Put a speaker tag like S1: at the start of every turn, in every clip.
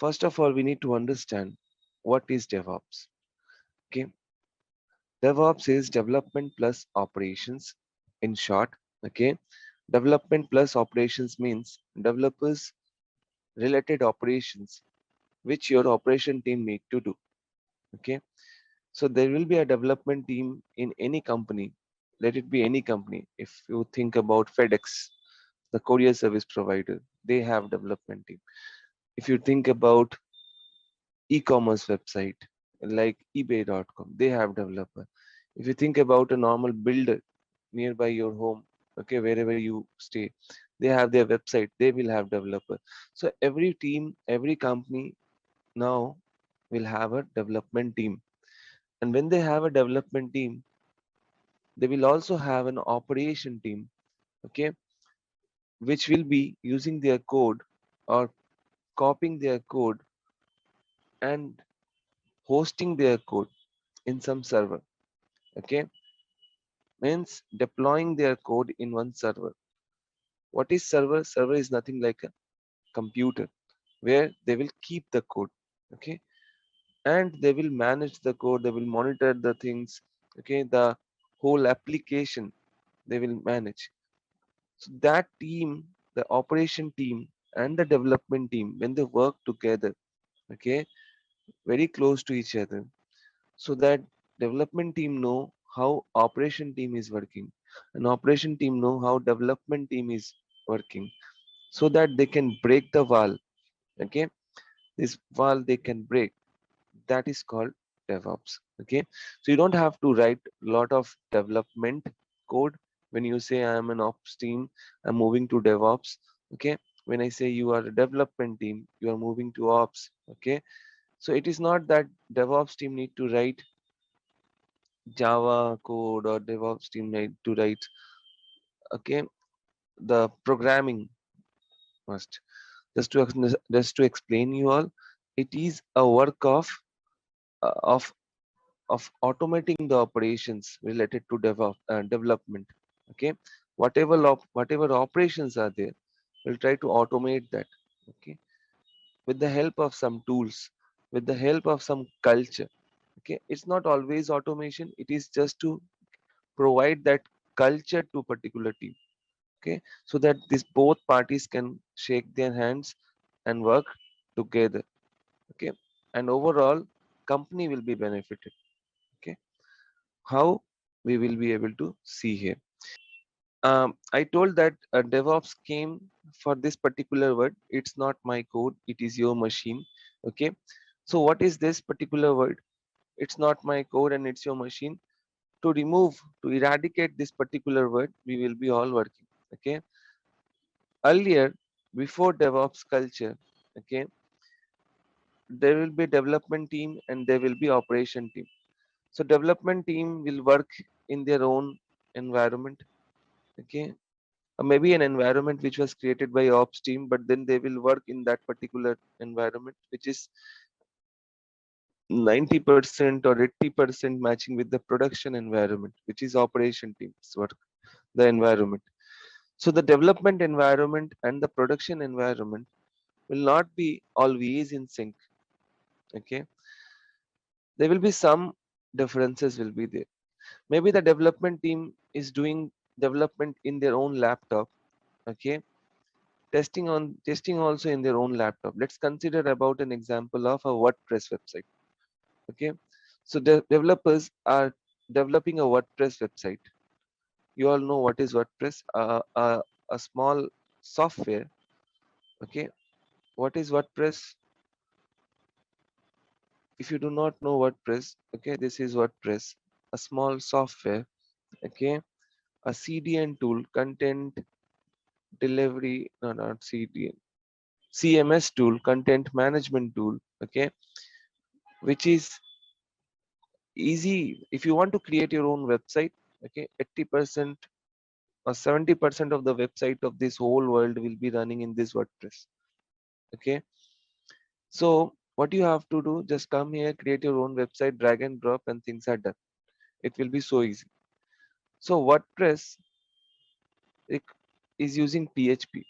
S1: first of all, we need to understand what is DevOps. Okay, DevOps is development plus operations. In short, okay, development plus operations means developers related operations which your operation team need to do. Okay, so there will be a development team in any company. Let it be any company. If you think about FedEx, the courier service provider, they have development team. If you think about e-commerce website like ebay.com, they have developer. If you think about a normal builder nearby your home, okay, wherever you stay, they have their website, they will have developer. So every team, every company now will have a development team. And when they have a development team, they will also have an operation team, okay, which will be using their code or copying their code and hosting their code in some server. Okay, means deploying their code in one server. What is server? Server is nothing like a computer where they will keep the code. Okay, and they will manage the code, they will monitor the things. Okay, the whole application they will manage. So that team, the operation team and the development team, when they work together, okay, very close to each other, so that development team know how operation team is working and operation team know how development team is working, so that they can break the wall. Okay, this wall they can break, that is called DevOps. Okay, so you don't have to write a lot of development code when you say I am an ops team, I'm moving to DevOps. Okay, when I say you are a development team, you are moving to ops. Okay, so it is not that DevOps team need to write Java code or DevOps team need to write, okay, the programming must. Just to explain you all, it is a work of uh, of of automating the operations related to development. Okay, whatever operations are there, we'll try to automate that. Okay, with the help of some tools, with the help of some culture. Okay, it's not always automation, it is just to provide that culture to particular team. Okay, so that these both parties can shake their hands and work together. Okay, and overall company will be benefited. Okay, how we will be able to see here. I told that DevOps came for this particular word. It's not my code, it is your machine. Okay, so what is this particular word? It's not my code and it's your machine. To remove, to eradicate this particular word, we will be all working. Okay, earlier, before DevOps culture, okay, there will be development team and there will be operation team. So development team will work in their own environment. Okay, maybe an environment which was created by ops team, but then they will work in that particular environment which is 90% or 80% matching with the production environment, which is operation team's work, the environment. So the development environment and the production environment will not be always in sync. Okay, there will be some differences will be there. Maybe the development team is doing development in their own laptop. Okay, testing also in their own laptop. Let's consider about an example of a WordPress website. Okay, so the developers are developing a WordPress website. You all know what is WordPress, a small software. Okay, what is WordPress? If you do not know WordPress, okay, this is WordPress, a small software. Okay, a CDN tool, content delivery, no, not CDN, CMS tool, content management tool. Okay, which is easy if you want to create your own website. Okay, 80% or 70% of the website of this whole world will be running in this WordPress. Okay, so what you have to do, just come here, create your own website, drag and drop, and things are done. It will be so easy. So WordPress it is using PHP.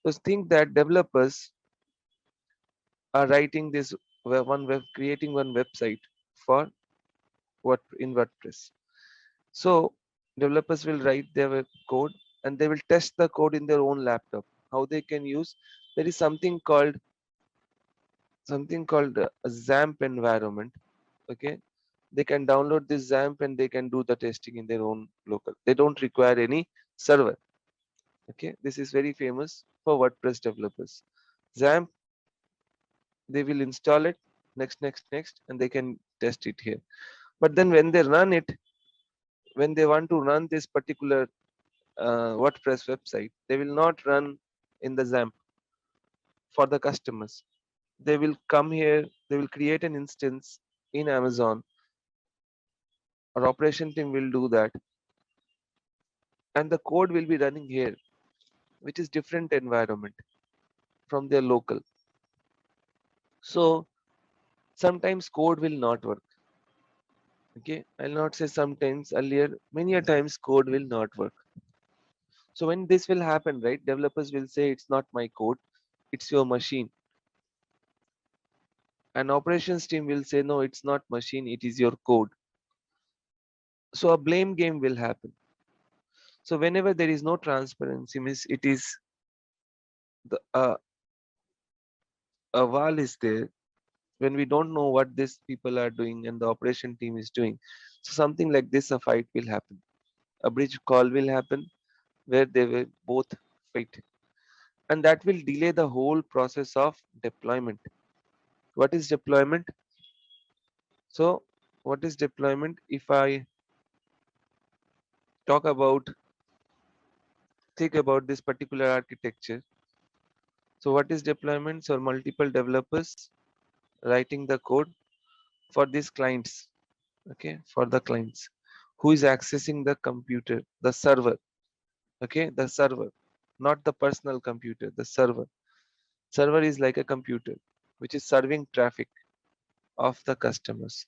S1: Just think that developers are writing this creating one website for what in WordPress. So developers will write their code and they will test the code in their own laptop. How they can use, there is something called a XAMPP environment. Okay, they can download this XAMPP and they can do the testing in their own local. They don't require any server. Okay, this is very famous for WordPress developers. XAMPP, they will install it next, and they can test it here. But then when they run it, when they want to run this particular WordPress website, they will not run in the XAMPP for the customers. They will come here, they will create an instance in Amazon. Our operation team will do that, and the code will be running here, which is different environment from their local. So sometimes code will not work. Okay, I'll not say sometimes, earlier many a times code will not work. So when this will happen, right, developers will say it's not my code, it's your machine. And operations team will say no, it's not machine, it is your code. So a blame game will happen. So whenever there is no transparency, means it is the a wall is there when we don't know what these people are doing and the operation team is doing. So something like this, a fight will happen. A bridge call will happen where they will both fight, and that will delay the whole process of deployment. What is deployment? So what is deployment? If I talk about, think about this particular architecture. So what is deployment? So multiple developers writing the code for these clients. Okay, for the clients who is accessing the computer, the server. Okay, the server, not the personal computer, the server. Server is like a computer which is serving traffic of the customers.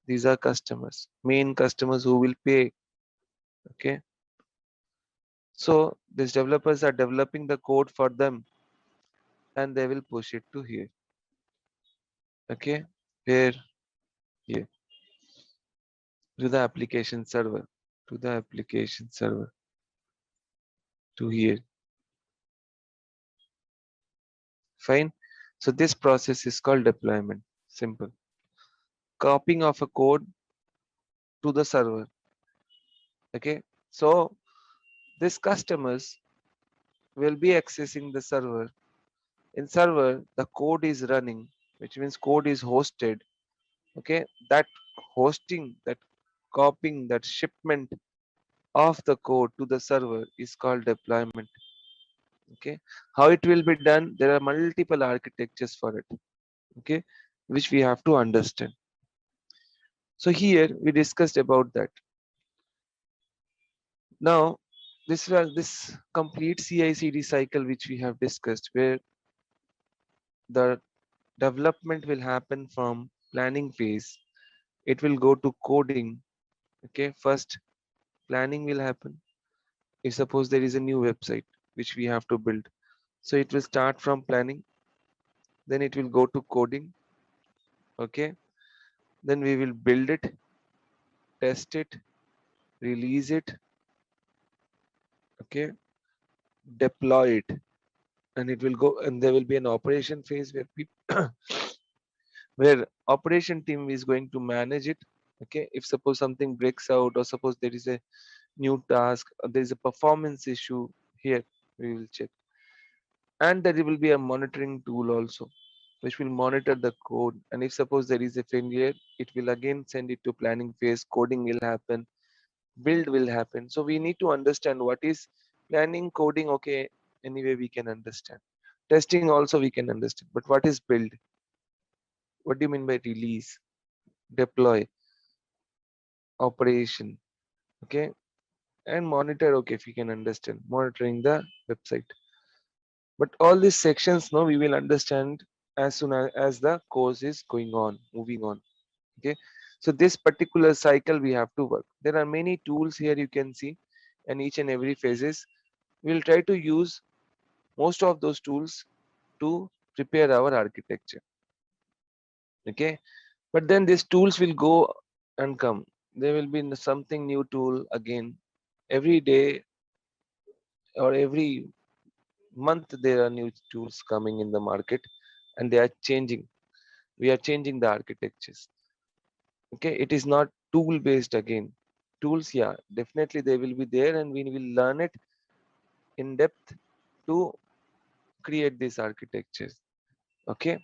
S1: These are customers, main customers who will pay. Okay, so these developers are developing the code for them and they will push it to here. Okay, here, here, to the application server, to the application server, to here. Fine. So this process is called deployment. Simple. Copying of a code to the server. Okay, so these customers will be accessing the server. In server, the code is running, which means code is hosted. Okay, that hosting, that copying, that shipment of the code to the server is called deployment. Okay, how it will be done? There are multiple architectures for it. Okay, which we have to understand. So here we discussed about that. Now this was this complete CI/CD cycle which we have discussed, where the development will happen from planning phase. It will go to coding. Okay, first planning will happen. If suppose there is a new website which we have to build, so it will start from planning, then it will go to coding. Okay, then we will build it, test it, release it. Okay, deploy it, and it will go, and there will be an operation phase where people where operation team is going to manage it. Okay, if suppose something breaks out, or suppose there is a new task, or there is a performance issue, here we will check. And there will be a monitoring tool also which will monitor the code, and if suppose there is a failure, it will again send it to planning phase. Coding will happen, build will happen. So we need to understand what is planning, coding. Okay, anyway we can understand. Testing also we can understand, but what is build? What do you mean by release, deploy, operation? Okay, and monitor. Okay, if you can understand, monitoring the website. But all these sections, no, we will understand as soon as the course is going on, moving on. Okay, so this particular cycle we have to work. There are many tools here you can see, and each and every phases we'll try to use most of those tools to prepare our architecture. Okay, but then these tools will go and come. There will be something new tool again every day or every month. There are new tools coming in the market, and they are changing. We are changing the architectures. Okay, it is not tool based again. Tools, yeah, definitely they will be there, and we will learn it in depth to create these architectures. Okay,